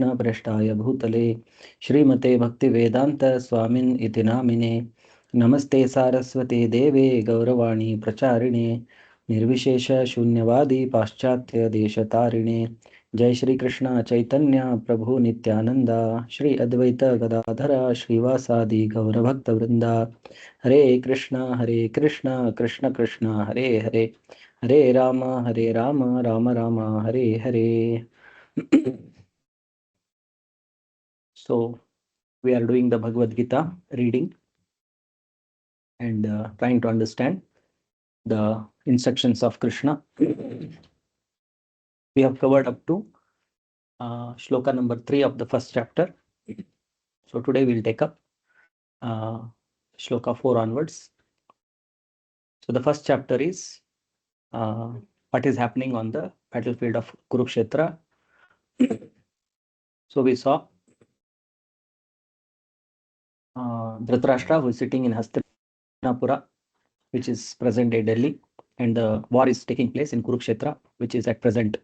भ्रष्टाय भूतले श्रीमते भक्तिवेदांत स्वामिन् इति नामिने नमस्ते सारस्वते देवे गौरवाणी प्रचारिणे निर्विशेष शून्यवादी पाश्चात्य देशतारिणे जय श्री कृष्ण चैतन्य प्रभु नित्यानंदा श्री अद्वैत गदाधर श्रीवासादि गौरभक्त वृंदा हरे Krishna Krishna Krishna Hare Hare Hare Ram Ram Ram Hare Hare. So we are doing the Bhagavad Gita reading and trying to understand the instructions of Krishna. We have covered up to shloka number 3 of the first chapter. So today we'll take up shloka 4 onwards. So the first chapter is what is happening on the battlefield of Kurukshetra. So we saw Dhritarashtra, who is sitting in Hastinapura, which is present day Delhi, and the war is taking place in Kurukshetra, which is at present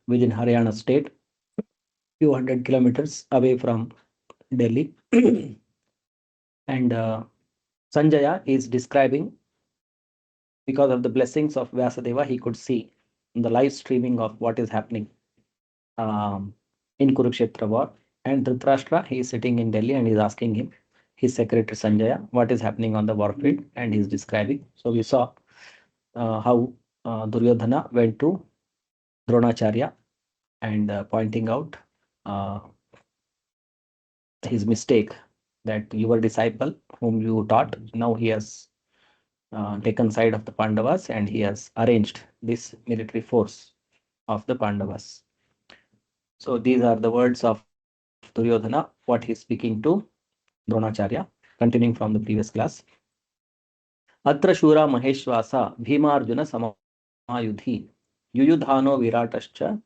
within Haryana state, few hundred kilometers away from Delhi. And Sanjaya is describing, because of the blessings of Vyasadeva, he could see the live streaming of what is happening in Kurukshetra war. And Dhritarashtra, he is sitting in Delhi and is asking him, his secretary Sanjaya, what is happening on the warfield, and he is describing. So we saw how Duryodhana went to Dronacharya and pointing out his mistake, that your disciple whom you taught, now he has taken side of the Pandavas and he has arranged this military force of the Pandavas. So these are the words of Duryodhana, what he is speaking to Dronacharya, continuing from the previous class. Atra Shura Maheshwasa Bhimarjuna Samayudhi Yuyudhano Viratascha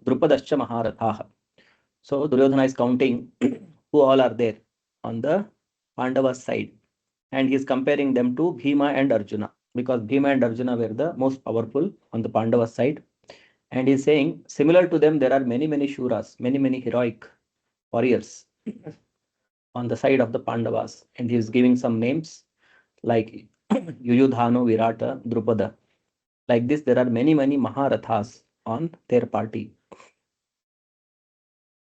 Drupadascha Maharathaha. So Duryodhana is counting who all are there on the Pandavas side, and he is comparing them to Bhima and Arjuna, because Bhima and Arjuna were the most powerful on the Pandavas side. And he is saying, similar to them, there are many Shuras, many heroic warriors on the side of the Pandavas. And he is giving some names like Yuyudhano, Virata, Drupada. Like this, there are many Maharathas on their party.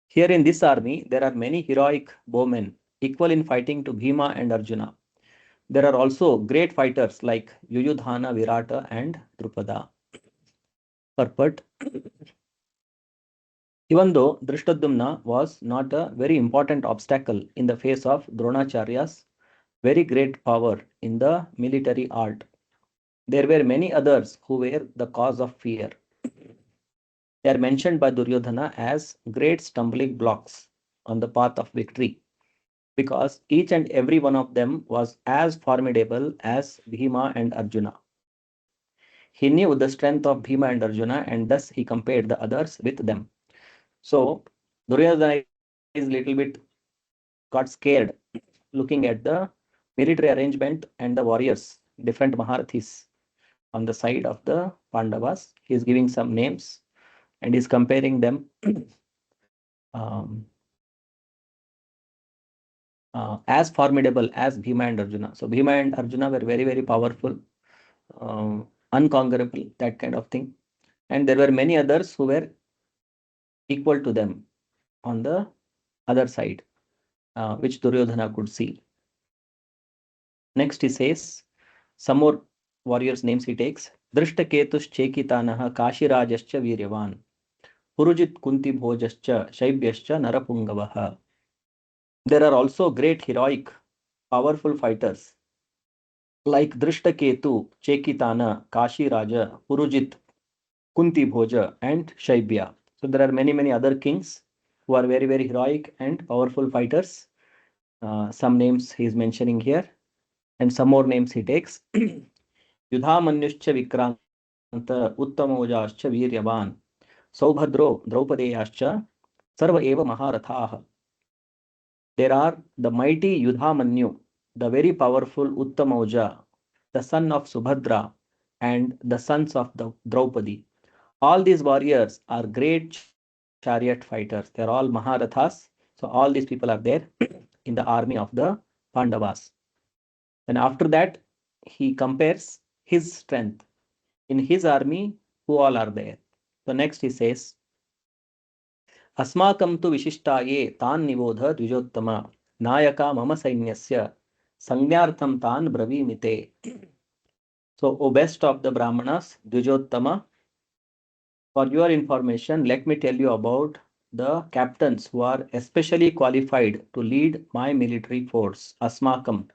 Here in this army, there are many heroic bowmen, equal in fighting to Bhima and Arjuna. There are also great fighters like Yuyudhana, Virata, and Drupada. Purport. Even though Drishtadyumna was not a very important obstacle in the face of Dronacharya's very great power in the military art, there were many others who were the cause of fear. They are mentioned by Duryodhana as great stumbling blocks on the path of victory, because each and every one of them was as formidable as Bhima and Arjuna. He knew the strength of Bhima and Arjuna, and thus he compared the others with them. So Duryodhana is little bit got scared looking at the military arrangement and the warriors, different Maharathis on the side of the Pandavas. He is giving some names and is comparing them as formidable as Bhima and Arjuna. So Bhima and Arjuna were very powerful, unconquerable, that kind of thing. And there were many others who were equal to them on the other side, which Duryodhana could see. Next he says, some more warriors' names he takes. Drishtaketush Chekitanaha Kashirajascha Viryavan Purujit Kunti Bhojascha Shaibhyascha Narapungavaha. There are also great heroic, powerful fighters like Drishtaketu, Chekitana, Kashiraja, Purujit, Kunti Bhoja, and Shaibhya. So there are many other kings who are very heroic and powerful fighters. Some names he is mentioning here, and some more names he takes. Yudhamanyuscha Vikranta Uttamojascha Viryavan Saubhadro Draupadeyascha Sarva Eva Maharathaha. There are the mighty Yudhamanyu, the very powerful Uttamoja, the son of Subhadra, and the sons of the Draupadi. All these warriors are great champions chariot fighters. They're all Maharathas. So all these people are there in the army of the Pandavas. And after that, he compares his strength in his army, who all are there. So next he says, अस्माकं तु विशिष्टाये तान् निबोध द्विजोत्तम नायका मम सैन्यस्य संज्ञार्थं तान् ब्रवीमिते. So, O best of the Brahmanas, Dvijottama, for your information, let me tell you about the captains who are especially qualified to lead my military force, Asmakam.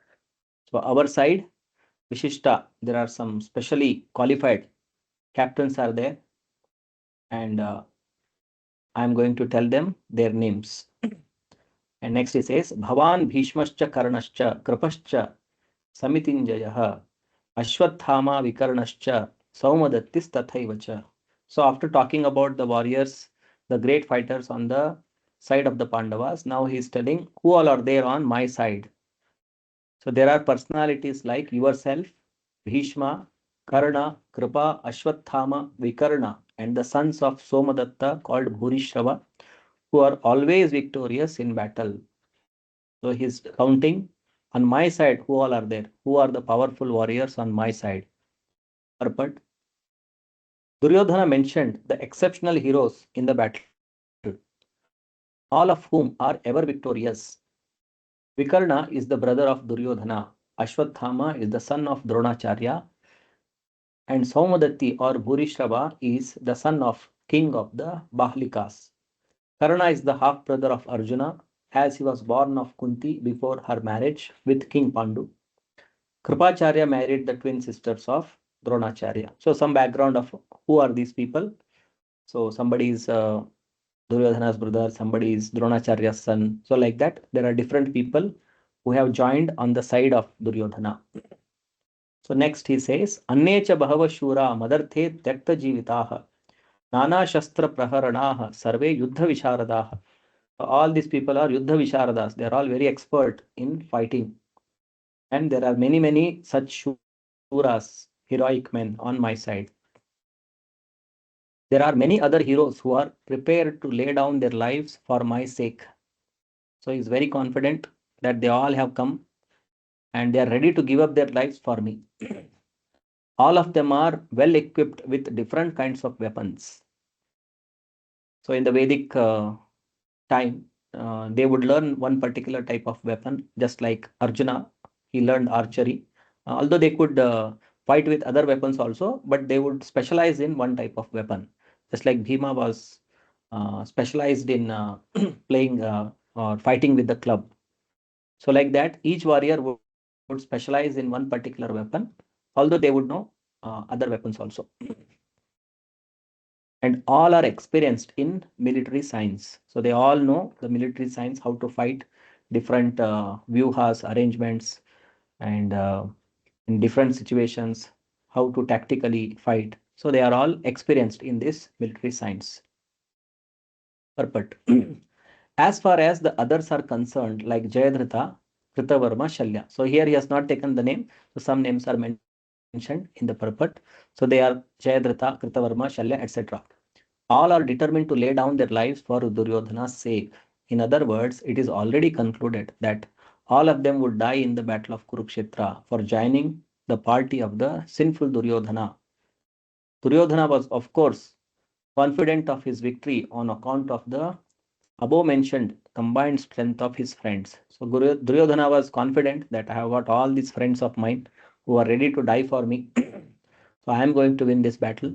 So, our side, Vishishta, there are some specially qualified captains are there, and I am going to tell them their names. And next he says, Bhavan Bhishmascha Karnascha Krapascha Samitinjayah Ashwathama Vikarnascha Saumadattis Tathaivacha. So after talking about the warriors, the great fighters on the side of the Pandavas, now he is telling who all are there on my side. So there are personalities like yourself, Bhishma, Karna, Kripa, Ashwathama, Vikarna, and the sons of Somadatta called Bhurishrava, who are always victorious in battle. So he's counting on my side who all are there, who are the powerful warriors on my side. But Duryodhana mentioned the exceptional heroes in the battle, all of whom are ever victorious. Vikarna is the brother of Duryodhana, Ashwathama is the son of Dronacharya, and Saumadatti or Bhurishrava is the son of king of the Bahlikas. Karna is the half brother of Arjuna, as he was born of Kunti before her marriage with King Pandu. Kripacharya married the twin sisters of Dronacharya. So some background of who are these people. So somebody is Duryodhana's brother, somebody is Dronacharya's son. So like that, there are different people who have joined on the side of Duryodhana. So next he says, Annecha Bahava Shura Madarthe Tyakta Jivitaha Nana Shastra Praharanaha Sarve Yuddha Visharadaha. All these people are Yuddha Visharadas. They are all very expert in fighting. And there are many such Shuras, heroic men on my side. There are many other heroes who are prepared to lay down their lives for my sake. So he's very confident that they all have come and they are ready to give up their lives for me. All of them are well equipped with different kinds of weapons. So in the Vedic time, they would learn one particular type of weapon, just like Arjuna, he learned archery. Although they could fight with other weapons also, but they would specialize in one type of weapon. Just like Bhima was specialized in playing or fighting with the club. So like that, each warrior would specialize in one particular weapon, although they would know other weapons also. And all are experienced in military science. So they all know the military science, how to fight, different vyuhas, arrangements, and in different situations, how to tactically fight. So they are all experienced in this military science. But as far as the others are concerned, like Jayadratha, Kritavarma, Shalya. So here he has not taken the name. So some names are mentioned in the purport. So they are Jayadratha, Kritavarma, Shalya, etc. All are determined to lay down their lives for Duryodhana's sake. In other words, it is already concluded that all of them would die in the battle of Kurukshetra for joining the party of the sinful Duryodhana. Duryodhana was, of course, confident of his victory on account of the above mentioned combined strength of his friends. So Duryodhana was confident that I have got all these friends of mine who are ready to die for me. So I am going to win this battle.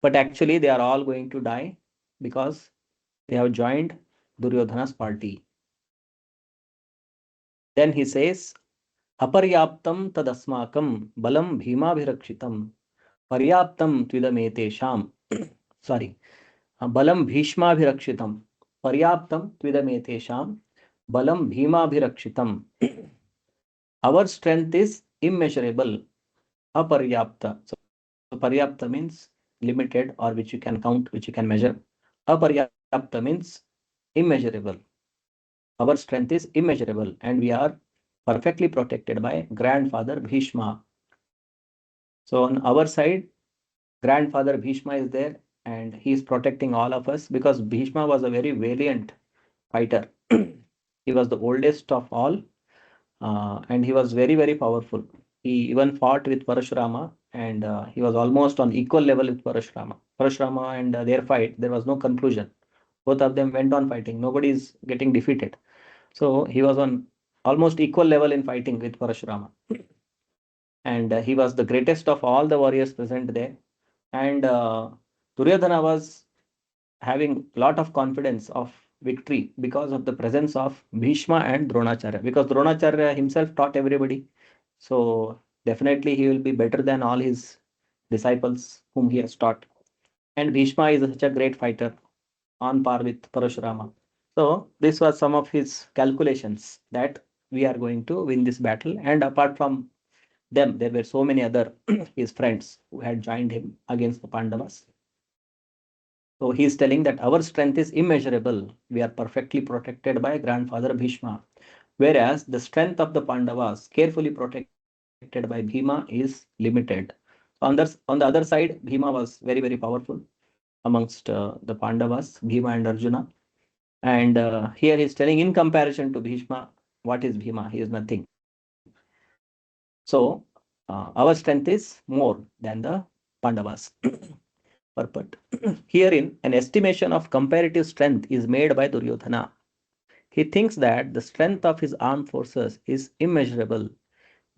But actually they are all going to die because they have joined Duryodhana's party. Then he says, Aparyaptam tadasmakam balam bhimabhirakshitam paryaptam tvidametesham. Sorry. Balam bhishmabhirakshitam paryaptam tvidametesham balam bhimabhirakshitam. Our strength is immeasurable. Aparyapta. So paryapta means limited or which you can count, which you can measure. Aparyapta means immeasurable. Our strength is immeasurable and we are perfectly protected by grandfather Bhishma. So on our side, grandfather Bhishma is there and he is protecting all of us because Bhishma was a very valiant fighter. He was the oldest of all, and he was very, very powerful. He even fought with Parashurama, and he was almost on equal level with Parashurama. Parashurama and their fight, there was no conclusion. Both of them went on fighting. Nobody is getting defeated. So he was on almost equal level in fighting with Parashurama. And he was the greatest of all the warriors present there. And Duryodhana was having a lot of confidence of victory because of the presence of Bhishma and Dronacharya. Because Dronacharya himself taught everybody. So definitely he will be better than all his disciples whom he has taught. And Bhishma is such a great fighter on par with Parashurama. So this was some of his calculations that we are going to win this battle. And apart from them, there were so many other his friends who had joined him against the Pandavas. So he is telling that our strength is immeasurable. We are perfectly protected by grandfather Bhishma. Whereas the strength of the Pandavas, carefully protected by Bhima, is limited. On the other side, Bhima was very, very powerful amongst the Pandavas, Bhima and Arjuna. And here he is telling, in comparison to Bhishma, what is Bhima? He is nothing. So our strength is more than the Pandavas. Purport. Herein, an estimation of comparative strength is made by Duryodhana. He thinks that the strength of his armed forces is immeasurable,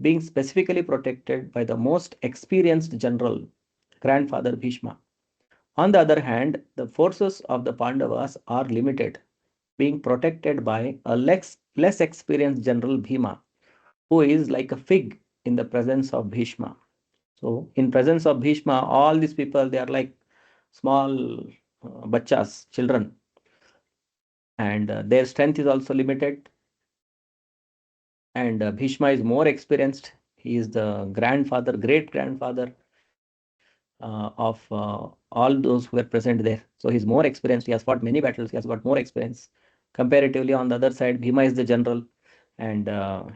being specifically protected by the most experienced general, grandfather Bhishma. On the other hand, the forces of the Pandavas are limited, being protected by a less experienced general Bhima, who is like a fig in the presence of Bhishma. So, in presence of Bhishma, all these people, they are like small bachas, children, and their strength is also limited. And Bhishma is more experienced. He is the grandfather, great grandfather of all those who were present there. So he's more experienced. He has fought many battles. He has got more experience. Comparatively, on the other side, Bhima is the general, and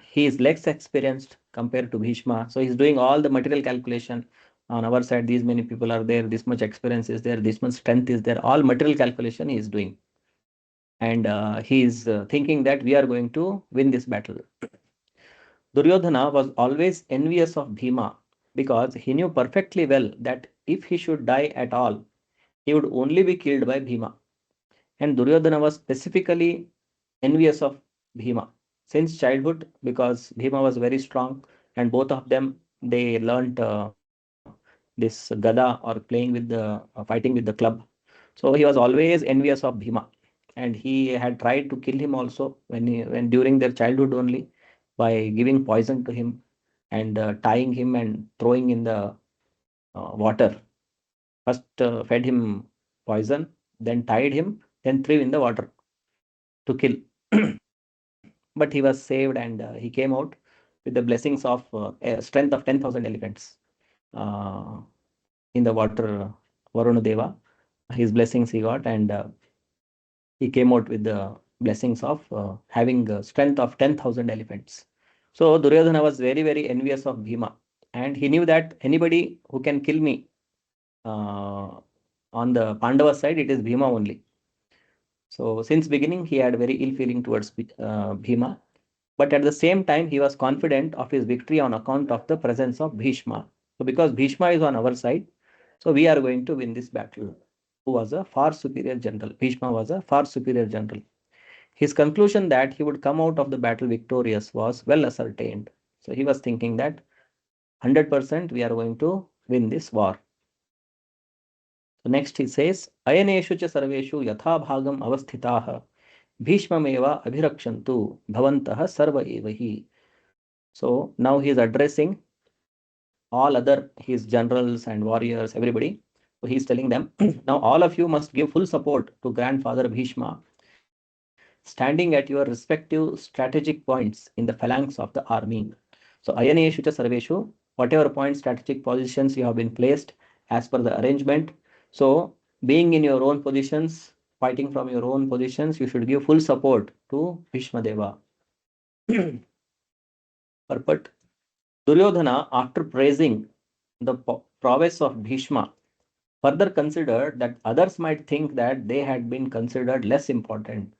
he is less experienced compared to Bhishma. So he's doing all the material calculation. On our side, these many people are there. This much experience is there. This much strength is there. All material calculation he is doing, and he is thinking that we are going to win this battle. Duryodhana was always envious of Bhima because he knew perfectly well that if he should die at all, he would only be killed by Bhima. And Duryodhana was specifically envious of Bhima since childhood because Bhima was very strong, and both of them they learnt this gada or playing with the fighting with the club. So he was always envious of Bhima, and he had tried to kill him also when during their childhood only by giving poison to him and tying him and throwing in the water. First fed him poison, then tied him, then threw in the water to kill. But he was saved and he came out with the blessings of a strength of 10,000 elephants uh, in the water, Varuna Deva. His blessings he got, and he came out with the blessings of having a strength of 10,000 elephants. So Duryodhana was very, very envious of Bhima, and he knew that anybody who can kill me uh, on the Pandava side, it is Bhima only. So since beginning, he had very ill feeling towards Bhima, but at the same time, he was confident of his victory on account of the presence of Bhishma. So because Bhishma is on our side, so we are going to win this battle. Who was a far superior general. Bhishma was a far superior general. His conclusion that he would come out of the battle victorious was well ascertained. So he was thinking that 100% we are going to win this war. So next he says, Ayaneshu cha sarveshu yatha bhagam avasthitaha bhishmameva abhirakshantu bhavantaha sarva evahi. So now he is addressing all other his generals and warriors, everybody. So he is telling them, now all of you must give full support to grandfather Bhishma, standing at your respective strategic points in the phalanx of the army. So Ayaneshu cha sarveshu, whatever point strategic positions you have been placed as per the arrangement. So being in your own positions, fighting from your own positions, you should give full support to Bhishma Deva. Purport. Duryodhana, after praising the prowess of Bhishma, further considered that others might think that they had been considered less important.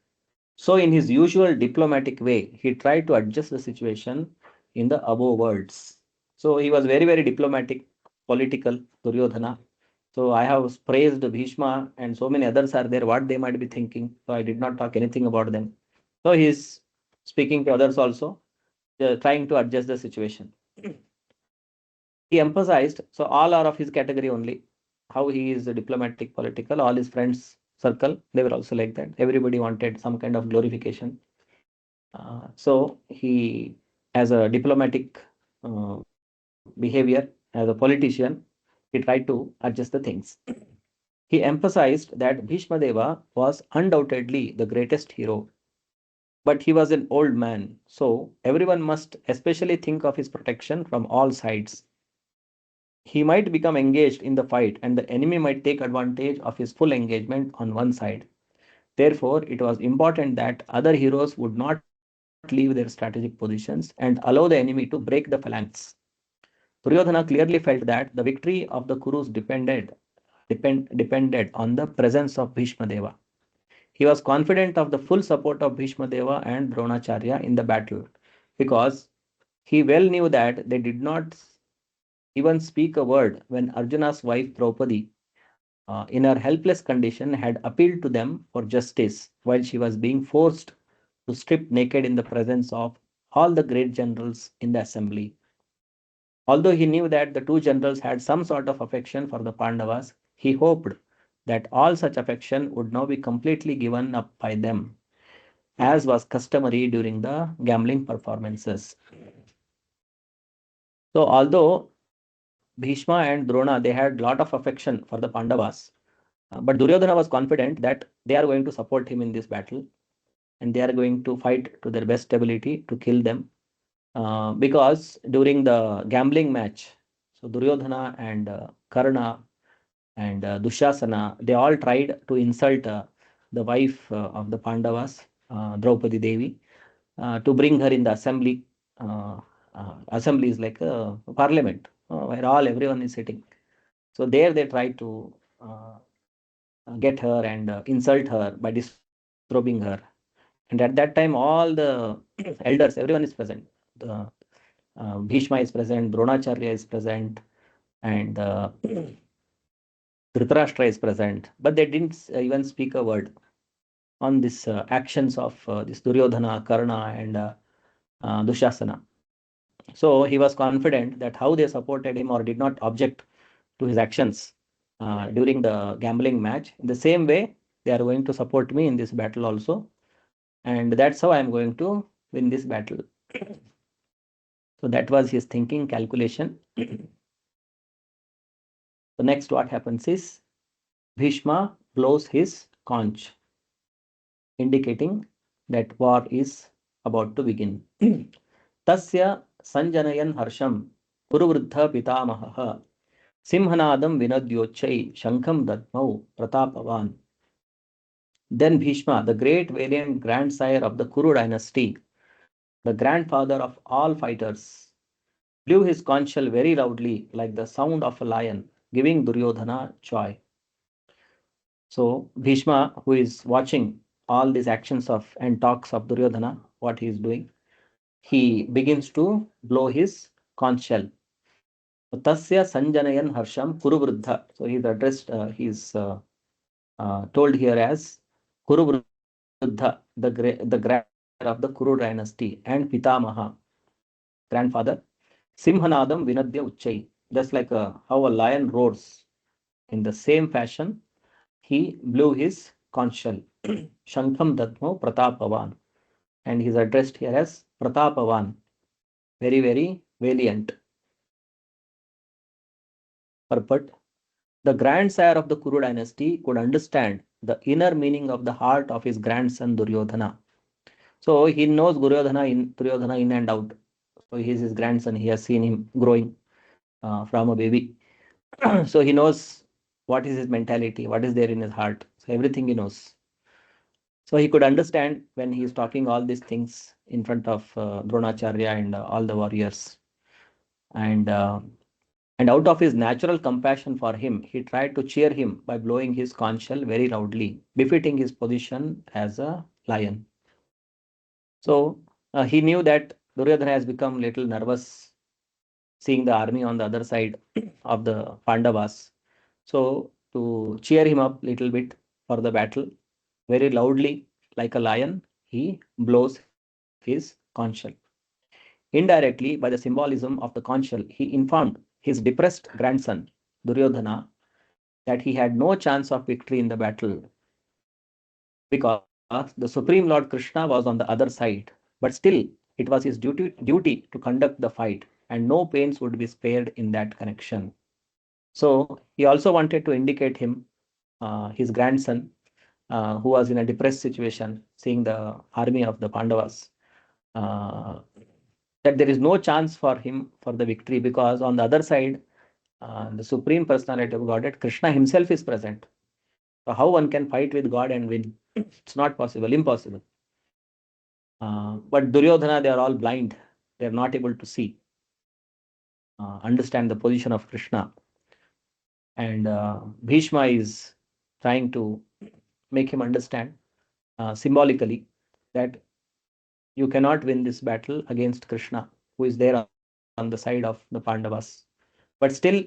So, in his usual diplomatic way, he tried to adjust the situation in the above words. So, he was very, very diplomatic, political, Duryodhana. So, I have praised Bhishma and so many others are there, what they might be thinking. So, I did not talk anything about them. So, he is speaking to others also, trying to adjust the situation. He emphasized, so all are of his category only, how he is a diplomatic, political, all his friends circle, they were also like that. Everybody wanted some kind of glorification. So he, as a diplomatic behavior, as a politician, he tried to adjust the things. He emphasized that Bhishma Deva was undoubtedly the greatest hero, but he was an old man, so everyone must especially think of his protection from all sides. He might become engaged in the fight, and the enemy might take advantage of his full engagement on one side. Therefore, it was important that other heroes would not leave their strategic positions and allow the enemy to break the phalanx. Duryodhana clearly felt that the victory of the Kurus depended on the presence of Bhishma Deva. He was confident of the full support of Bhishma Deva and Dronacharya in the battle because he well knew that they did not even speak a word when Arjuna's wife Draupadi, in her helpless condition, had appealed to them for justice while she was being forced to strip naked in the presence of all the great generals in the assembly. Although he knew that the two generals had some sort of affection for the Pandavas, he hoped that all such affection would now be completely given up by them, as was customary during the gambling performances. So, although Bhishma and Drona they had lot of affection for the Pandavas, but Duryodhana was confident that they are going to support him in this battle and they are going to fight to their best ability to kill them. Because during the gambling match, so Duryodhana and Karna and Dushasana, they all tried to insult the wife of the Pandavas, Draupadi Devi, to bring her in the assembly. Assembly is like a parliament where all everyone is sitting. So there they tried to get her and insult her by disturbing her. And at that time, all the elders, everyone is present. The Bhishma is present, Dronacharya is present, and Dhritarashtra is present, but they didn't even speak a word on these actions of this Duryodhana, Karna, and Dushasana. So he was confident that how they supported him or did not object to his actions during the gambling match, in the same way, they are going to support me in this battle also. And that's how I'm going to win this battle. So that was his thinking calculation. So next what happens is Bhishma blows his conch, indicating that war is about to begin. Tasya sanjanayan harsham kuruvruddha pitamahah simhanadam vinadyochai shankham dadmau pratapavan. Then Bhishma, the great valiant grandsire of the Kuru dynasty, the grandfather of all fighters, blew his conch shell very loudly like the sound of a lion, giving Duryodhana joy. So Bhishma, who is watching all these actions of and talks of Duryodhana, what he is doing, he begins to blow his conch shell. Tasya Sanjanayan Harsham Kuruvruddha. So he's addressed, he's told here as Kuruvruddha, the grandfather of the Kuru dynasty and Pitamaha, grandfather. Simhanadam Vinadya Uchai. Just like how a lion roars. In the same fashion, he blew his conch shell. Shankham Dadmo Pratapavan. And he's addressed here as Pratapavan. Very, very valiant. Purport. The grandsire of the Kuru dynasty could understand the inner meaning of the heart of his grandson Duryodhana. So he knows Duryodhana in and out. So he is his grandson. He has seen him growing from a baby. So he knows what is his mentality, what is there in his heart. So everything he knows. So he could understand when he is talking all these things in front of Dronacharya and all the warriors. And And out of his natural compassion for him, he tried to cheer him by blowing his conch shell very loudly, befitting his position as a lion. So he knew that Duryodhana has become little nervous seeing the army on the other side of the Pandavas. So to cheer him up little bit for the battle, very loudly, like a lion, he blows his conch shell. Indirectly, by the symbolism of the conch shell, he informed his depressed grandson, Duryodhana, that he had no chance of victory in the battle because the Supreme Lord Krishna was on the other side. But still, it was his duty to conduct the fight, and no pains would be spared in that connection. So he also wanted to indicate him, his grandson, who was in a depressed situation, seeing the army of the Pandavas, uh, that there is no chance for him for the victory because on the other side, the Supreme Personality of Godhead, Krishna himself is present. So how one can fight with God and win? It's not possible, impossible. But Duryodhana, they are all blind. They are not able to see, understand the position of Krishna. And Bhishma is trying to make him understand symbolically that you cannot win this battle against Krishna, who is there on the side of the Pandavas. But still,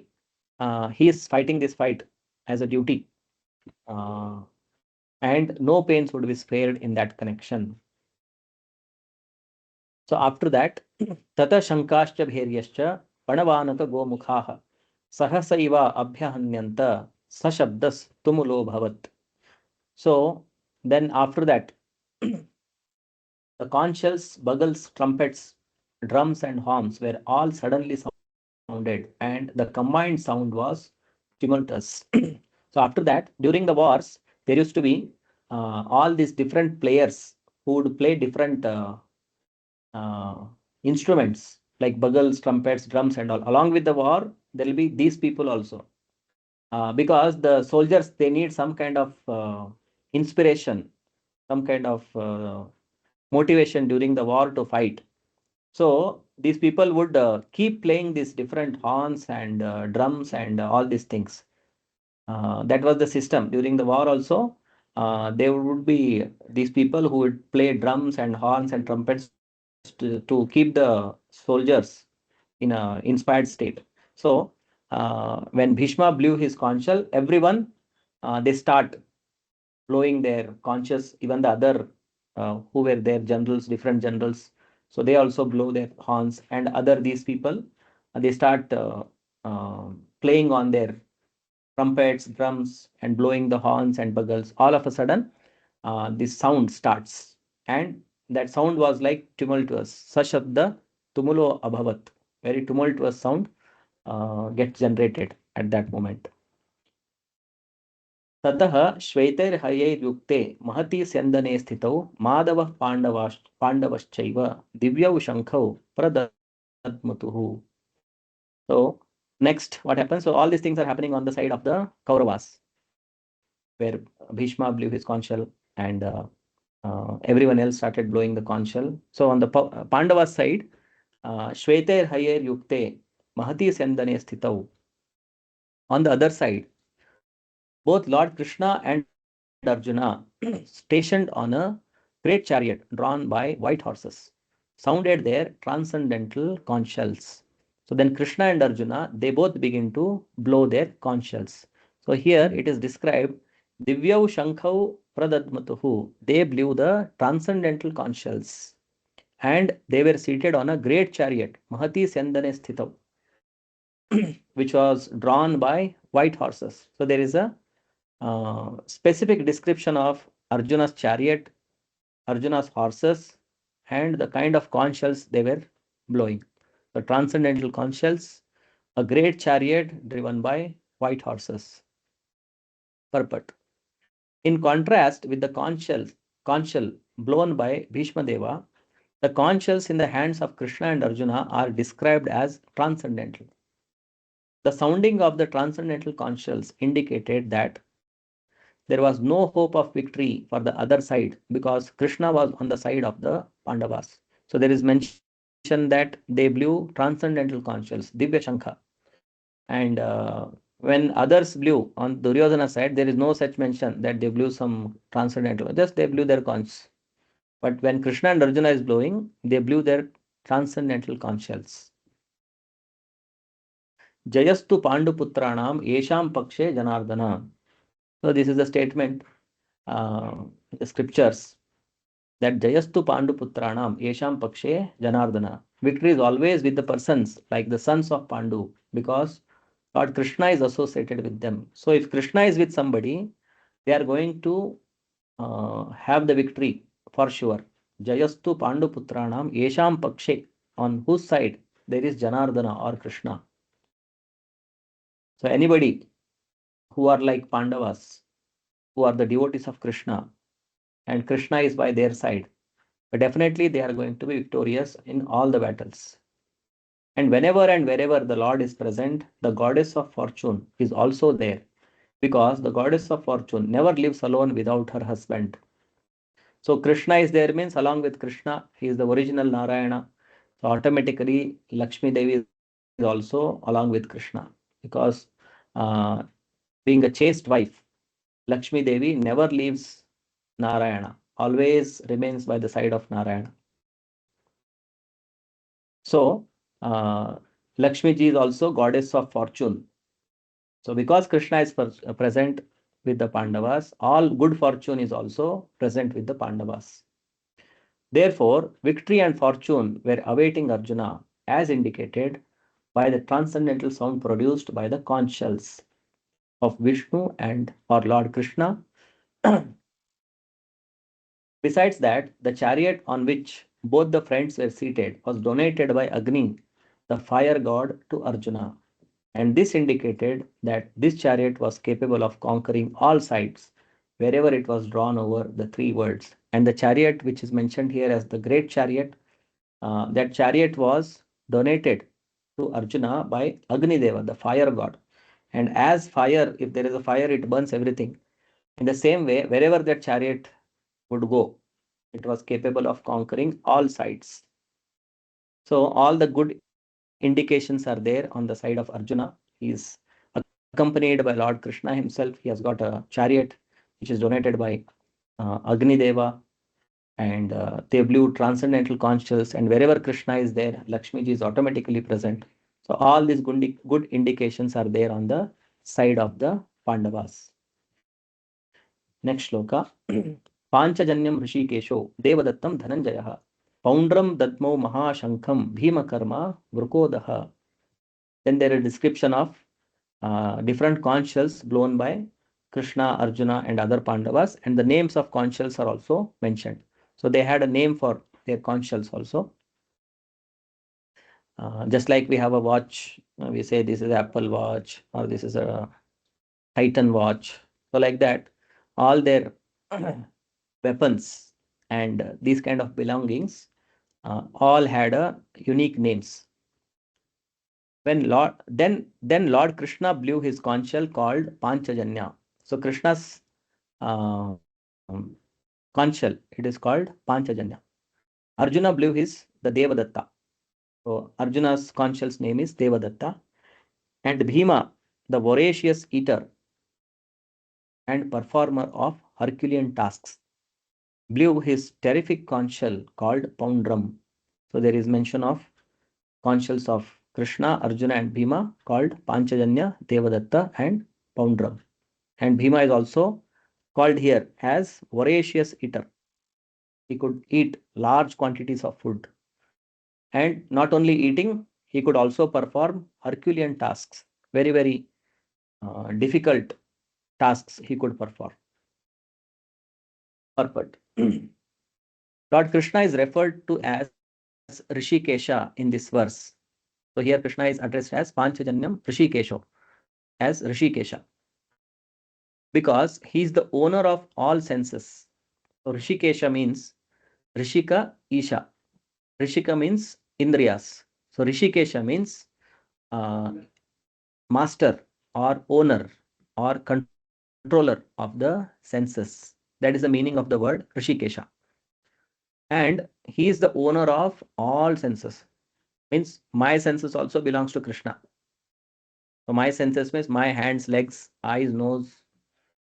he is fighting this fight as a duty, uh, and no pains would be spared in that connection. So after that, Tata Shankascha Bhairyascha Panavanaka Gomukhaha Sahasaiva Abhyahanyanta Sashabdas Tumulo Bhavat. So then after that, the conch shells, bugles, trumpets, drums, and horns were all suddenly sounded, and the combined sound was tumultuous. So after that, during the wars, there used to be all these different players who would play different uh, instruments like bugles, trumpets, drums, and all. Along with the war, there will be these people also. Because the soldiers, they need some kind of inspiration, some kind of motivation during the war to fight. So these people would keep playing these different horns and drums and all these things. That was the system during the war also. There would be these people who would play drums and horns and trumpets to keep the soldiers in a inspired state. So when Bhishma blew his conch shell, everyone they start blowing their conches, even the other who were their generals, different generals. So they also blow their horns, and other these people they start playing on their trumpets, drums, and blowing the horns and bugles. All of a sudden, this sound starts, and that sound was like tumultuous. Sashabda tumulo abhavat. Very tumultuous sound gets generated at that moment. ततः श्वेतैर्हयैर्युक्ते महती स्यन्दने स्थितौ माधवः पाण्डवश्चैव दिव्यौ शङ्खौ प्रदद्मतुः. So next, what happens? So all these things are happening on the side of the Kauravas, where Bhishma blew his conch shell and everyone else started blowing the conch shell. So on the Pandavas side, Shveter Mahati Sendane Sthitau. On the other side, both Lord Krishna and Arjuna stationed on a great chariot drawn by white horses sounded their transcendental conch shells. So then Krishna and Arjuna, they both begin to blow their conch shells. So here it is described Divyau Shankau Pradadmatuhu. They blew the transcendental conch shells. And they were seated on a great chariot, Mahati Sendane Sthitau, which was drawn by white horses. So there is a specific description of Arjuna's chariot, Arjuna's horses, and the kind of conch shells they were blowing. The transcendental conch shells, a great chariot driven by white horses. Purport. In contrast with the conch shell blown by Bhishma Deva, the conch shells in the hands of Krishna and Arjuna are described as transcendental. The sounding of the transcendental conch shells indicated that there was no hope of victory for the other side because Krishna was on the side of the Pandavas. So there is mention that they blew transcendental conch shells, Divya Shankha. And when others blew on Duryodhana's side, there is no such mention that they blew some transcendental, just they blew their conch. But when Krishna and Arjuna is blowing, they blew their transcendental conch shells. Jayastu Panduputranam Yesham Pakshe Janardana. So this is a statement in the scriptures that Jayastu Panduputranam Yesham Pakshe Janardana. Victory is always with the persons like the sons of Pandu, because Lord Krishna is associated with them. So if Krishna is with somebody, they are going to have the victory for sure. Jayastu Panduputranam Yesham Pakshe, on whose side there is Janardana or Krishna. So anybody who are like Pandavas, who are the devotees of Krishna, and Krishna is by their side, but definitely they are going to be victorious in all the battles. And whenever and wherever the Lord is present, the goddess of fortune is also there, because the goddess of fortune never lives alone without her husband. So Krishna is there means along with Krishna, he is the original Narayana. So automatically Lakshmi Devi is also along with Krishna, because uh, being a chaste wife, Lakshmi Devi never leaves Narayana, always remains by the side of Narayana. So Lakshmi ji is also goddess of fortune. So because Krishna is present with the Pandavas, all good fortune is also present with the Pandavas. Therefore, victory and fortune were awaiting Arjuna, as indicated by the transcendental sound produced by the conch shells of Vishnu and or Lord Krishna. Besides that, the chariot on which both the friends were seated was donated by Agni, the fire god, to Arjuna. And this indicated that this chariot was capable of conquering all sides wherever it was drawn over the three worlds. And the chariot, which is mentioned here as the great chariot, that chariot was donated to Arjuna by Agni Deva, the fire god. And as fire, if there is a fire, it burns everything. In the same way, wherever that chariot would go, it was capable of conquering all sides. So all the good indications are there on the side of Arjuna. He is accompanied by Lord Krishna himself. He has got a chariot which is donated by Agni Deva, and they blew transcendental conch shells, and wherever Krishna is there, Lakshmi ji is automatically present. So all these good indications are there on the side of the Pandavas. Next shloka. Panchajanyam Rishikesho Devadattam Dhananjaya Poundram Dadmo Mahashankham Bhimakarma Vrukodaha. Then there is a description of different conch shells blown by Krishna, Arjuna, and other Pandavas, and the names of conch shells are also mentioned. So they had a name for their conch shells also. Just like we have a watch, we say this is Apple Watch or this is a Titan watch. So like that, all their weapons and these kind of belongings all had a unique names. When Lord Krishna blew his conch shell called Panchajanya. So Krishna's conch shell, it is called Panchajanya. Arjuna blew his the Devadatta. So Arjuna's conch shell's name is Devadatta. And Bhima, the voracious eater and performer of Herculean tasks, blew his terrific conch shell called Poundram. So there is mention of conch shells of Krishna, Arjuna, and Bhima called Panchajanya, Devadatta, and Poundram. And Bhima is also called here as voracious eater. He could eat large quantities of food. And not only eating, he could also perform Herculean tasks, very, very difficult tasks he could perform. Purport. Lord Krishna is referred to as Rishikesha in this verse. So here Krishna is addressed as Panchajanyam Rishikesho, as Rishikesha, because he is the owner of all senses. So Rishikesha means Rishika Isha. Rishika means Indriyas. So Rishikesha means master or owner or controller of the senses. That is the meaning of the word Rishikesha. And he is the owner of all senses. Means my senses also belongs to Krishna. So my senses means my hands, legs, eyes, nose,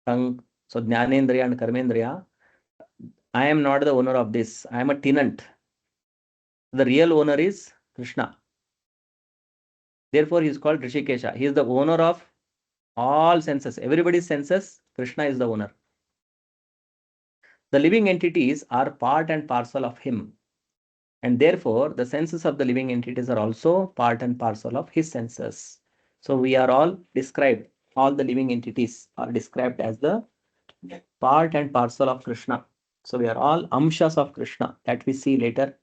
tongue. So Jnanendriya and Karmendriya. I am not the owner of this. I am a tenant. The real owner is Krishna. Therefore, he is called Rishikesha. He is the owner of all senses. Everybody's senses, Krishna is the owner. The living entities are part and parcel of him. And therefore, the senses of the living entities are also part and parcel of his senses. So we are all described, all the living entities are described as the part and parcel of Krishna. So we are all amshas of Krishna that we see later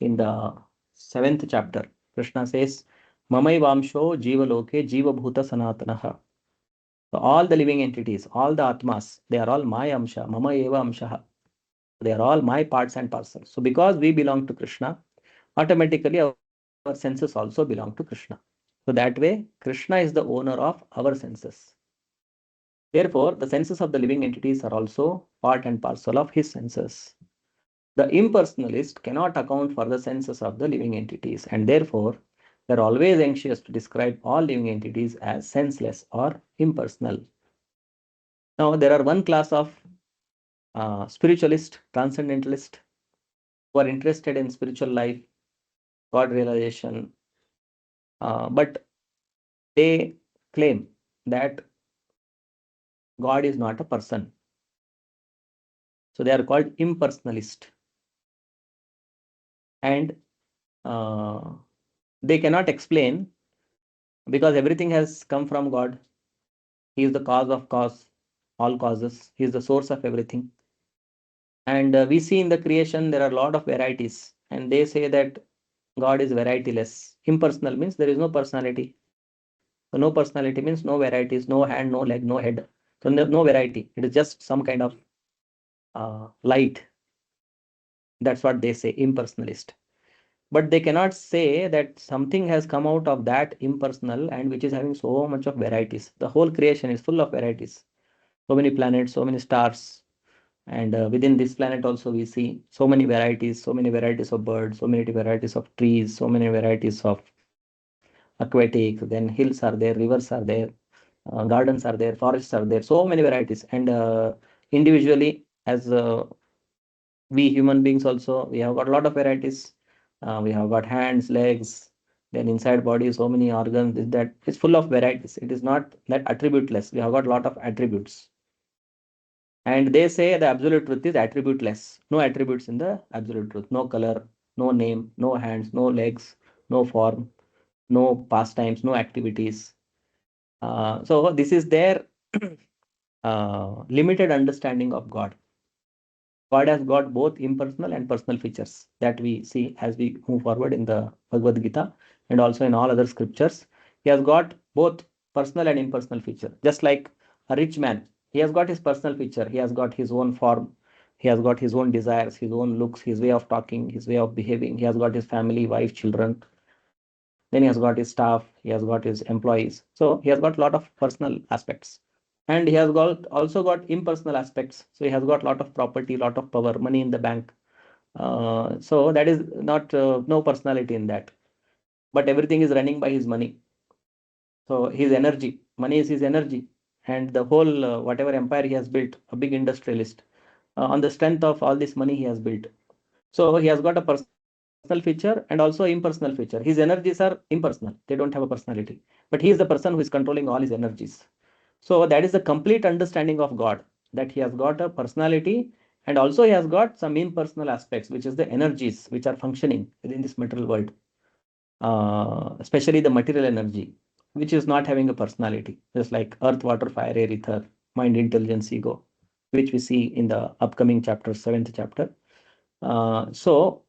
in the 7th chapter. Krishna says, Mamaivamsho jiva loke jiva bhuta sanatanaha. So all the living entities, all the atmas, they are all my amsha, mama eva amshaha. They are all my parts and parcels. So because we belong to Krishna, automatically our senses also belong to Krishna. So that way, Krishna is the owner of our senses. Therefore, the senses of the living entities are also part and parcel of his senses. The impersonalist cannot account for the senses of the living entities, and therefore, they are always anxious to describe all living entities as senseless or impersonal. Now, there are one class of spiritualist, transcendentalist, who are interested in spiritual life, God realization, but they claim that God is not a person. So they are called impersonalist. And they cannot explain because everything has come from God. He is the cause of cause, all causes. He is the source of everything. And we see in the creation there are a lot of varieties. And they say that God is varietyless. Impersonal means there is no personality. So no personality means no varieties, no hand, no leg, no head. So no variety. It is just some kind of light. That's what they say, impersonalist. But they cannot say that something has come out of that impersonal and which is having so much of varieties. The whole creation is full of varieties. So many planets, so many stars. And within this planet also we see so many varieties of birds, so many varieties of trees, so many varieties of aquatic, then hills are there, rivers are there, gardens are there, forests are there, so many varieties. And individually, as we human beings also, we have got a lot of varieties. We have got hands, legs, then inside body, so many organs. That is full of varieties. It is not that attributeless. We have got a lot of attributes. And they say the absolute truth is attributeless. No attributes in the absolute truth. No color, no name, no hands, no legs, no form, no pastimes, no activities. So this is their limited understanding of God. God has got both impersonal and personal features that we see as we move forward in the Bhagavad Gita and also in all other scriptures. He has got both personal and impersonal feature. Just like a rich man, he has got his personal feature. He has got his own form. He has got his own desires, his own looks, his way of talking, his way of behaving. He has got his family, wife, children. Then he has got his staff. He has got his employees. So he has got a lot of personal aspects. And he has got also got impersonal aspects. So he has got a lot of property, lot of power, money in the bank. So that is not no personality in that, but everything is running by his money. So his energy, money is his energy, and the whole whatever empire he has built, a big industrialist, on the strength of all this money he has built. So he has got a personal feature and also impersonal feature. His energies are impersonal; they don't have a personality. But he is the person who is controlling all his energies. So that is the complete understanding of God, that he has got a personality and also he has got some impersonal aspects, which is the energies which are functioning within this material world, especially the material energy, which is not having a personality, just like earth, water, fire, air, ether, mind, intelligence, ego, which we see in the upcoming chapter, 7th chapter. So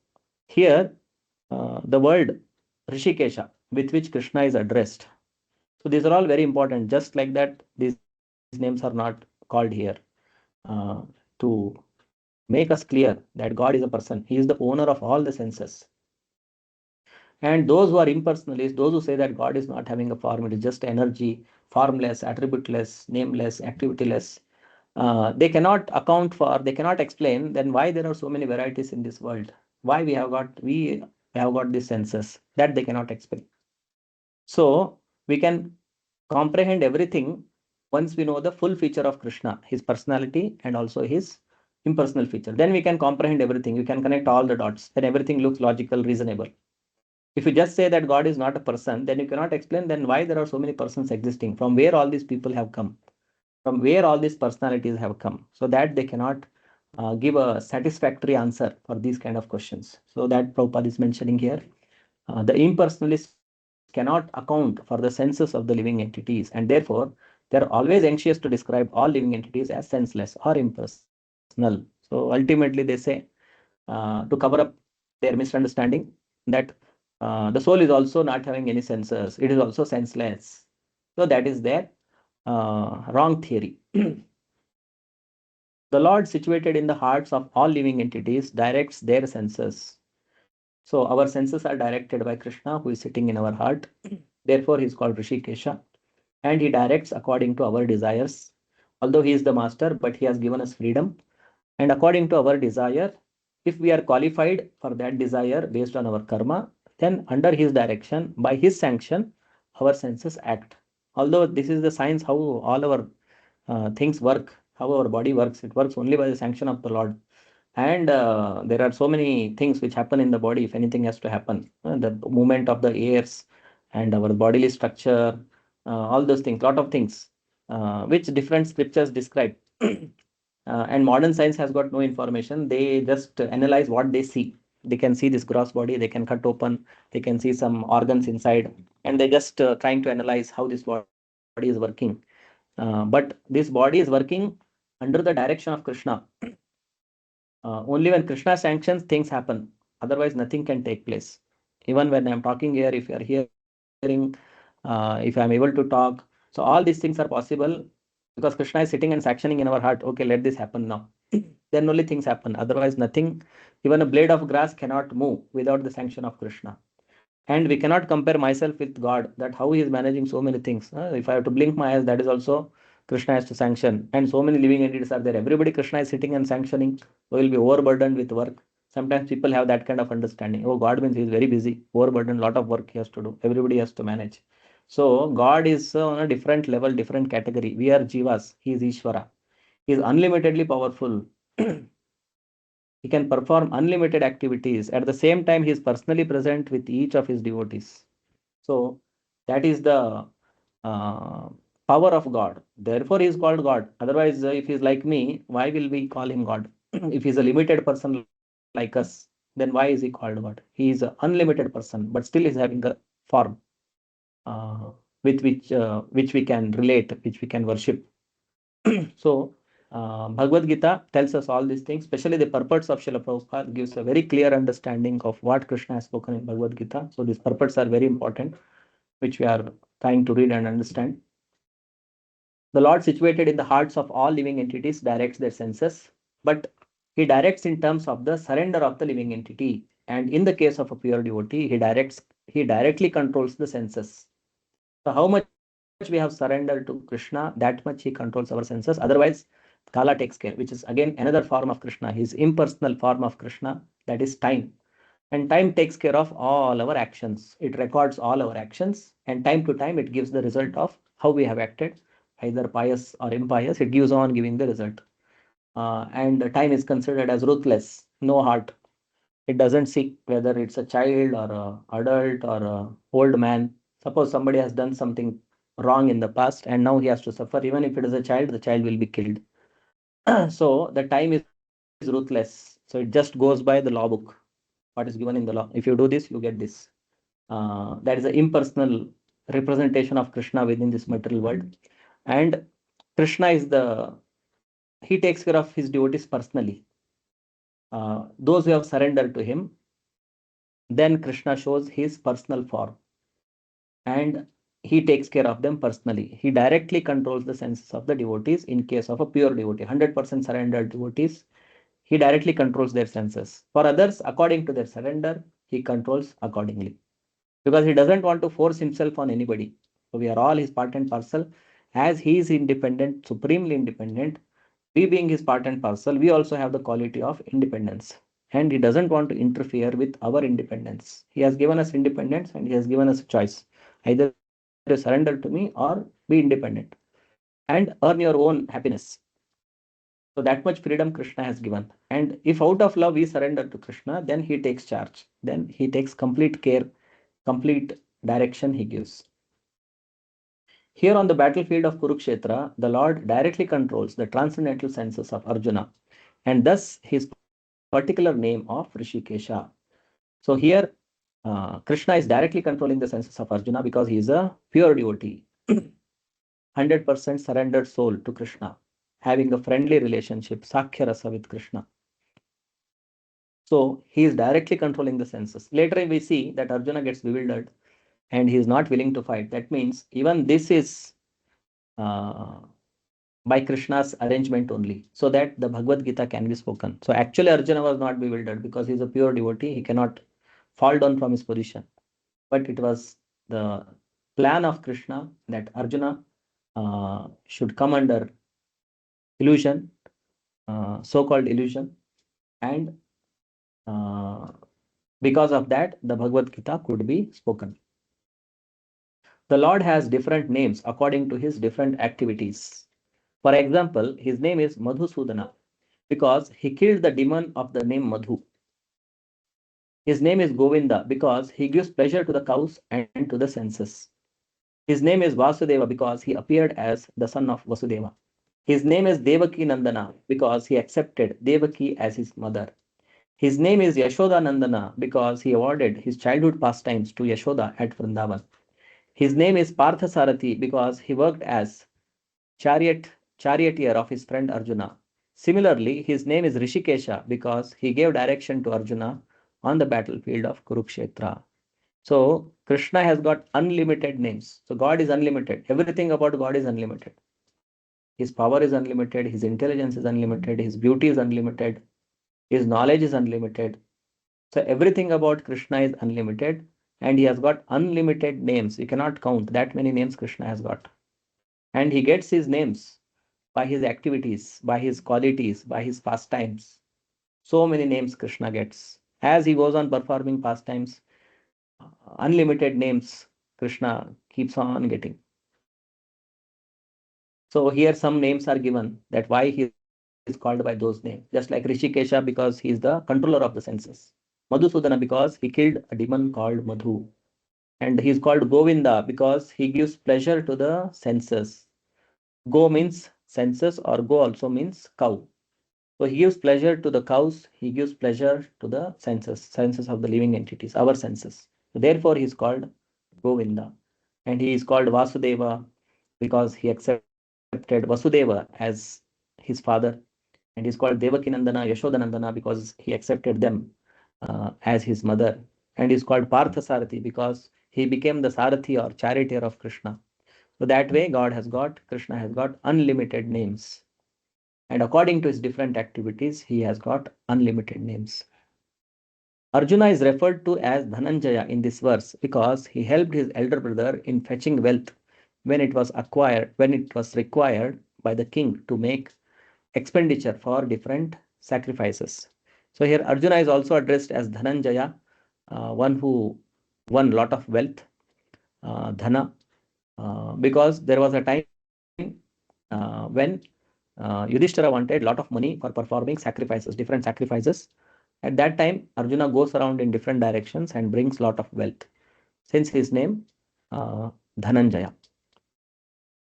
here, the word Rishikesha, with which Krishna is addressed. So these are all very important. Just like that, these names are not called here to make us clear that God is a person. He is the owner of all the senses. And those who are impersonalists, those who say that God is not having a form, it is just energy, formless, attributeless, nameless, activityless, they cannot explain then why there are so many varieties in this world. Why we have got these senses that they cannot explain. So we can comprehend everything once we know the full feature of Krishna, his personality and also his impersonal feature. Then we can comprehend everything. We can connect all the dots. Then everything looks logical, reasonable. If you just say that God is not a person, then you cannot explain then why there are so many persons existing, from where all these people have come, from where all these personalities have come. So that they cannot give a satisfactory answer for these kind of questions. So that Prabhupada is mentioning here. The impersonalists cannot account for the senses of the living entities, and therefore they are always anxious to describe all living entities as senseless or impersonal. So ultimately, they say to cover up their misunderstanding that the soul is also not having any senses, it is also senseless. So that is their wrong theory. The Lord, situated in the hearts of all living entities, directs their senses. So our senses are directed by Krishna, who is sitting in our heart. Therefore, he is called Rishikesha, and he directs according to our desires. Although he is the master, but he has given us freedom. And according to our desire, if we are qualified for that desire based on our karma, then under his direction, by his sanction, our senses act. Although this is the science how all our things work, how our body works, it works only by the sanction of the Lord. And there are so many things which happen in the body if anything has to happen. The movement of the airs and our bodily structure, all those things, lot of things, which different scriptures describe. And modern science has got no information. They just analyze what they see. They can see this gross body, they can cut open, they can see some organs inside, and they just trying to analyze how this body is working. But this body is working under the direction of Krishna. Only when Krishna sanctions, things happen. Otherwise, nothing can take place. Even when I'm talking here, if you are hearing, if I'm able to talk, so all these things are possible because Krishna is sitting and sanctioning in our heart. Okay, let this happen now. Then only things happen. Otherwise, nothing, even a blade of grass cannot move without the sanction of Krishna. And we cannot compare myself with God, that how he is managing so many things. If I have to blink my eyes, that is also Krishna has to sanction. And so many living entities are there. Everybody Krishna is sitting and sanctioning. So will be overburdened with work. Sometimes people have that kind of understanding. Oh, God means he is very busy, overburdened, lot of work he has to do. Everybody has to manage. So God is on a different level, different category. We are Jivas. He is Ishvara. He is unlimitedly powerful. He can perform unlimited activities. At the same time, he is personally present with each of his devotees. So that is the uh, power of God. Therefore, he is called God. Otherwise, if he is like me, why will we call him God? If he is a limited person like us, then why is he called God? He is an unlimited person, but still is having a form uh, which we can relate, which we can worship. So, Bhagavad Gita tells us all these things, especially the purports of Srila Prabhupada gives a very clear understanding of what Krishna has spoken in Bhagavad Gita. So, these purports are very important, which we are trying to read and understand. The Lord, situated in the hearts of all living entities, directs their senses, but he directs in terms of the surrender of the living entity. And in the case of a pure devotee, he directly controls the senses. So how much we have surrendered to Krishna, that much he controls our senses. Otherwise, Kala takes care, which is again another form of Krishna, his impersonal form of Krishna, that is time. And time takes care of all our actions. It records all our actions, and time to time it gives the result of how we have acted, either pious or impious. It gives on giving the result. And time is considered as ruthless, no heart. It doesn't see whether it's a child or a adult or a old man. Suppose somebody has done something wrong in the past and now he has to suffer. Even if it is a child, the child will be killed. So the time is ruthless. So it just goes by the law book, what is given in the law. If you do this, you get this. That is an impersonal representation of Krishna within this material world. And Krishna is he takes care of his devotees personally. Those who have surrendered to him, then Krishna shows his personal form and he takes care of them personally. He directly controls the senses of the devotees in case of a pure devotee, 100% surrendered devotees. He directly controls their senses. For others, according to their surrender, he controls accordingly. Because he doesn't want to force himself on anybody. So we are all his part and parcel. As he is independent, supremely independent, we being his part and parcel, we also have the quality of independence. And he doesn't want to interfere with our independence. He has given us independence and he has given us a choice. Either we you surrender to me or be independent and earn your own happiness. So that much freedom Krishna has given. And if out of love we surrender to Krishna, then he takes charge. Then he takes complete care, complete direction he gives. Here on the battlefield of Kurukshetra, the Lord directly controls the transcendental senses of Arjuna, and thus his particular name of Rishikesha. So here, Krishna is directly controlling the senses of Arjuna because he is a pure devotee, 100% surrendered soul to Krishna, having a friendly relationship, Sakhya Rasa with Krishna. So he is directly controlling the senses. Later we see that Arjuna gets bewildered and he is not willing to fight. That means even this is by Krishna's arrangement only, so that the Bhagavad Gita can be spoken. So actually Arjuna was not bewildered because he is a pure devotee. He cannot fall down from his position. But it was the plan of Krishna that Arjuna should come under illusion, so-called illusion, and because of that, the Bhagavad Gita could be spoken. The Lord has different names according to his different activities. For example, his name is Madhusudana because he killed the demon of the name Madhu. His name is Govinda because he gives pleasure to the cows and to the senses. His name is Vasudeva because he appeared as the son of Vasudeva. His name is Devaki Nandana because he accepted Devaki as his mother. His name is Yashoda Nandana because he awarded his childhood pastimes to Yashoda at Vrindavan. His name is Parthasarathi because he worked as charioteer of his friend Arjuna. Similarly, his name is Rishikesha because he gave direction to Arjuna on the battlefield of Kurukshetra. So Krishna has got unlimited names. So God is unlimited. Everything about God is unlimited. His power is unlimited. His intelligence is unlimited. His beauty is unlimited. His knowledge is unlimited. So everything about Krishna is unlimited, and he has got unlimited names. You cannot count that many names Krishna has got. And he gets his names by his activities, by his qualities, by his pastimes. So many names Krishna gets. As he goes on performing pastimes, unlimited names Krishna keeps on getting. So here some names are given that why he is called by those names. Just like Rishikesha because he is the controller of the senses. Madhusudana because he killed a demon called Madhu. And he is called Govinda because he gives pleasure to the senses. Go means senses, or go also means cow. So he gives pleasure to the cows, he gives pleasure to the senses of the living entities, our senses. So therefore he is called Govinda. And he is called Vasudeva because he accepted Vasudeva as his father. And he is called Devakinandana, Yashodanandana because he accepted them as his mother. And he is called Parthasarathi because he became the Sarathi or charioteer of Krishna. So that way Krishna has got unlimited names. And according to his different activities, he has got unlimited names. Arjuna is referred to as Dhananjaya in this verse because he helped his elder brother in fetching wealth when it was required by the king to make expenditure for different sacrifices. So here Arjuna is also addressed as Dhananjaya, one who won lot of wealth, Dhana, because there was a time when Yudhishthira wanted lot of money for performing sacrifices, different sacrifices. At that time, Arjuna goes around in different directions and brings lot of wealth. Since his name, Dhananjaya.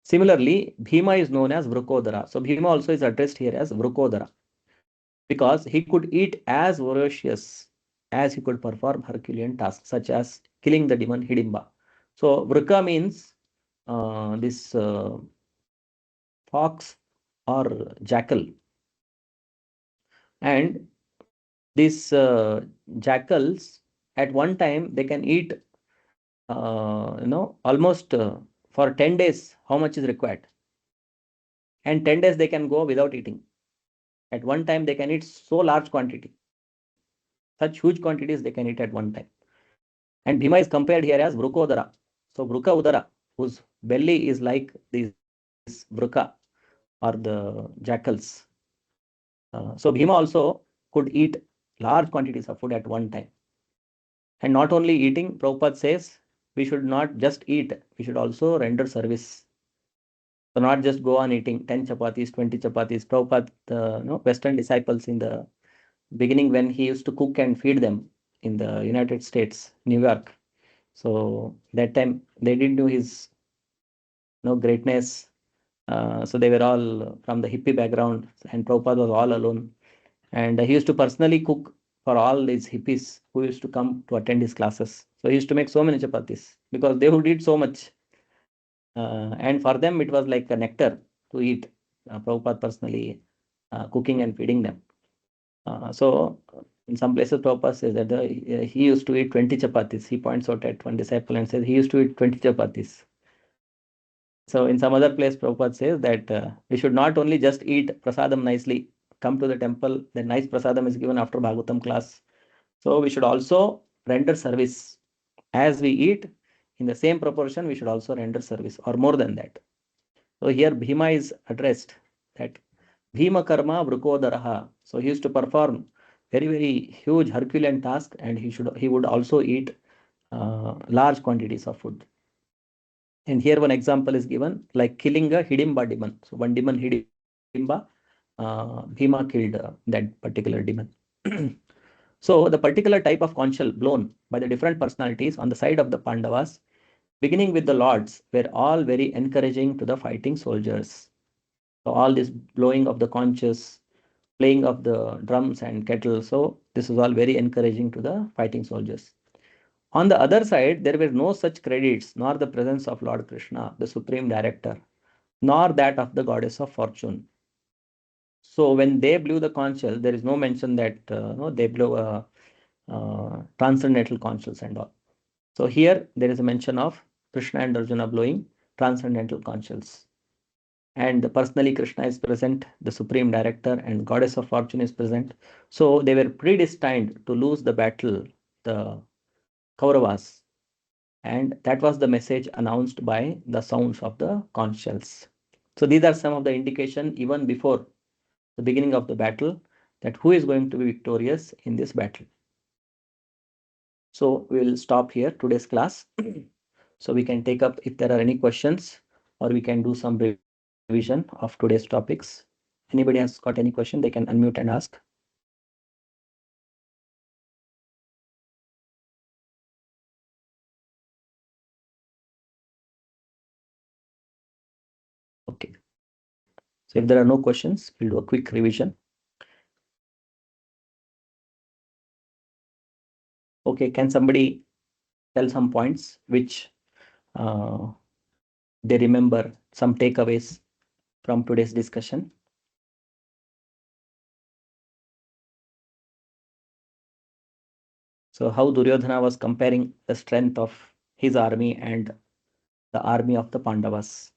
Similarly, Bhima is known as Vrukodara. So Bhima also is addressed here as Vrukodara because he could eat as voracious as he could perform Herculean tasks such as killing the demon Hidimba. So Vruka means this fox or jackal. And these jackals at one time they can eat almost for 10 days how much is required, and 10 days they can go without eating. At one time they can eat so large quantity, such huge quantities they can eat at one time. And Bhima is compared here as Vrukodara. So Vruka Udara, whose belly is like this Vruka or the jackals. So Bhima also could eat large quantities of food at one time. And not only eating, Prabhupada says we should not just eat, we should also render service. So not just go on eating 10 chapatis, 20 chapatis. Prabhupada, Western disciples in the beginning, when he used to cook and feed them in the United States, New York. So that time they didn't know his greatness. So they were all from the hippie background, and Prabhupada was all alone. And he used to personally cook for all these hippies who used to come to attend his classes. So he used to make so many chapatis because they would eat so much. And for them, it was like a nectar to eat. Prabhupada personally cooking and feeding them. So in some places, Prabhupada says that he used to eat 20 chapatis. He points out at one disciple and says he used to eat 20 chapatis. So in some other place, Prabhupada says that we should not only just eat prasadam nicely, come to the temple, the nice prasadam is given after Bhagavatam class. So we should also render service. As we eat, in the same proportion, we should also render service, or more than that. So here Bhima is addressed that Bhima karma vrukodaraha. So he used to perform very, very huge Herculean task, and he would also eat large quantities of food. And here one example is given, like killing a Hidimba demon. So one demon, Hidimba, Bhima killed that particular demon. So the particular type of conch shell blown by the different personalities on the side of the Pandavas, beginning with the lords, were all very encouraging to the fighting soldiers. So all this blowing of the conches, playing of the drums and kettle, so this is all very encouraging to the fighting soldiers. On the other side, there were no such credits, nor the presence of Lord Krishna, the Supreme Director, nor that of the Goddess of Fortune. So when they blew the conch shell, there is no mention that they blew transcendental conch shells and all. So here there is a mention of Krishna and Arjuna blowing transcendental conch shells. And personally, Krishna is present, the Supreme Director, and Goddess of Fortune is present. So they were predestined to lose the battle, the Kauravas. And that was the message announced by the sounds of the conch shells. So these are some of the indication even before the beginning of the battle that who is going to be victorious in this battle. So we will stop here today's class. So we can take up if there are any questions, or we can do some revision of today's topics. Anybody has got any question, they can unmute and ask. Okay. So if there are no questions, we'll do a quick revision. Okay, can somebody tell some points which they remember, some takeaways from today's discussion? So how Duryodhana was comparing the strength of his army and the army of the Pandavas.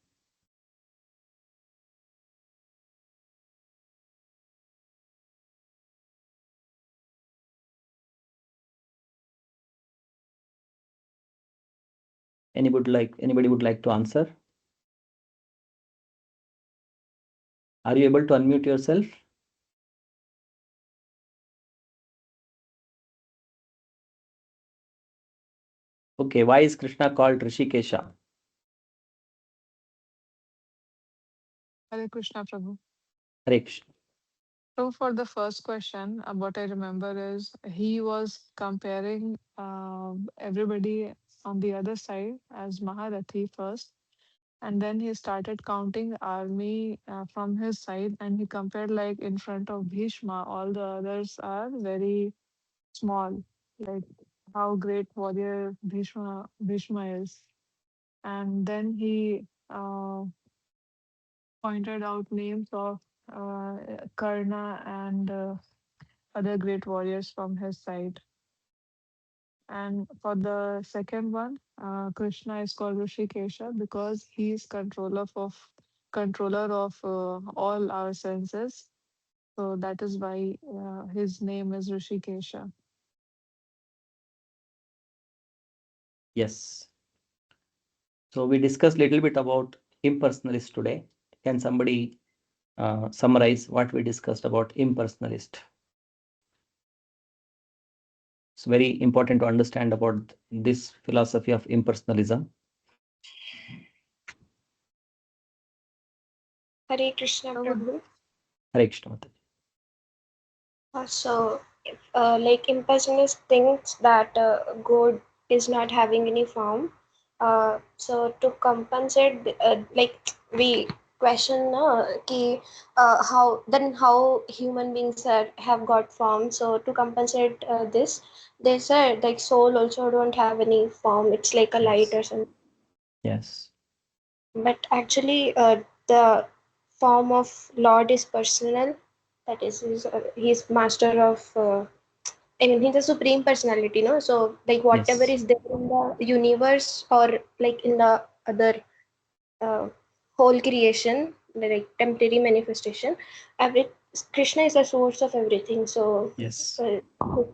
Anybody would like to answer? Are you able to unmute yourself? Okay, why is Krishna called Rishikesha? Hare Krishna, Prabhu. Hare Krishna. So for the first question, what I remember is he was comparing everybody on the other side as Maharathi first, and then he started counting army from his side, and he compared like in front of Bhishma, all the others are very small, like how great warrior Bhishma is, and then he pointed out names of Karna and other great warriors from his side. And for the second one, Krishna is called Rishikesha because he is controller of all our senses. So that is why his name is Rishikesha. Yes. So we discussed a little bit about impersonalist today. Can somebody summarize what we discussed about impersonalist? It's very important to understand about this philosophy of impersonalism. Hare Krishna Prabhu. Hare Krishna Mataji. So, like impersonalist thinks that God is not having any form. So to compensate, like we question how human beings have got form. So to compensate this, they said like soul also don't have any form. It's like a light or something. Yes. But actually, the form of Lord is personal. That is, he's master of. I mean, he's a supreme personality, no? So, like, whatever Yes. is there in the universe or like in the other uh, whole creation, like temporary manifestation, every Krishna is the source of everything. So, Yes. his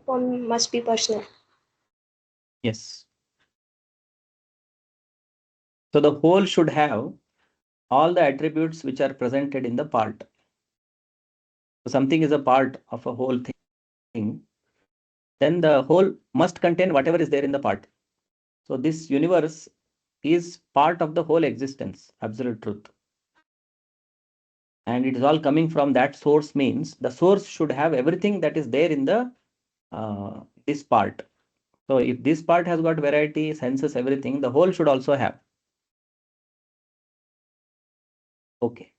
form must be personal. Yes. So the whole should have all the attributes which are presented in the part. So something is a part of a whole thing, then the whole must contain whatever is there in the part. So this universe is part of the whole existence, absolute truth. And it is all coming from that source, means the source should have everything that is there in the this part. So if this part has got variety, senses, everything, the whole should also have. Okay.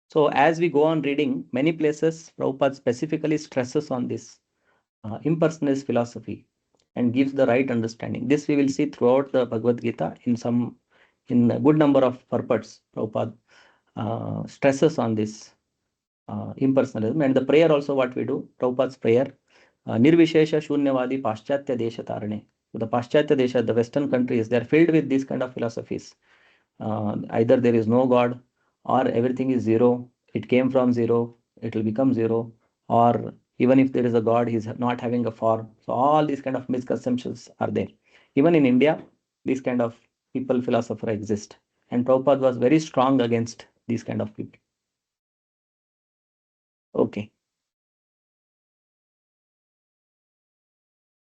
So as we go on reading, many places Prabhupada specifically stresses on this impersonalist philosophy and gives the right understanding. This we will see throughout the Bhagavad Gita in a good number of purports. Prabhupada stresses on this impersonalism, and the prayer also what we do, Prabhupada's prayer, Nirvishesha Shunyavadi Paschatya Desha Tarane. So the Paschatya Desha, the Western countries, they are filled with these kind of philosophies. Either there is no God, or everything is zero, it came from zero, it will become zero, or even if there is a God, he is not having a form. So all these kind of misconceptions are there. Even in India, these kind of people, philosopher exist. And Prabhupada was very strong against these kind of people. Okay.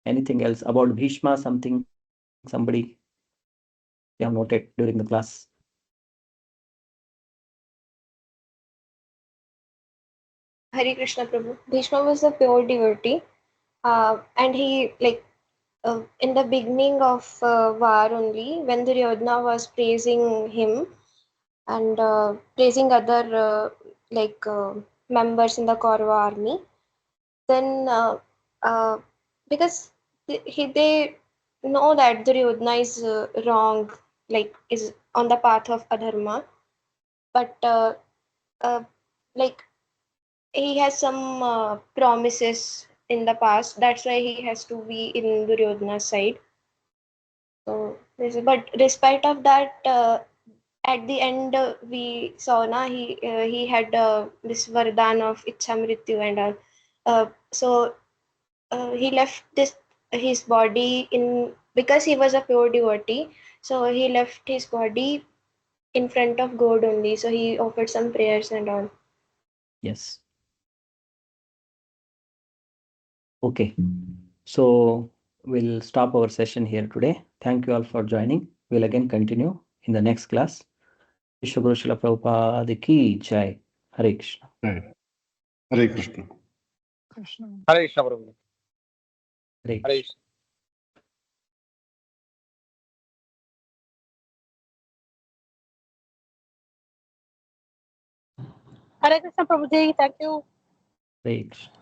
Anything else about Bhishma, something somebody you have noted during the class? Hare Krishna Prabhu. Bhishma was a pure devotee, and he like in the beginning of war only, when Duryodhana was praising him and praising other like members in the Kaurava army, then uh, because they know that Duryodhana is wrong, like is on the path of adharma, but uh, like he has some promises in the past. That's why he has to be in Duryodhana's side. So, but despite of that, at the end we saw na he had this vardhan of Ichamrityu and all. So he left this his body in because he was a pure devotee. So he left his body in front of God only. So he offered some prayers and all. Yes. Okay. So we'll stop our session here today. Thank you all for joining. We'll again continue in the next class. Vishwa Guru Srila Prabhupada ki jai. Hare Krishna. Right. Hare Krishna. Krishna. Hare Krishna Prabhu. Hare Hare Krishna. Krishna. Hare Krishna Prabhuji, thank you. Hare Krishna.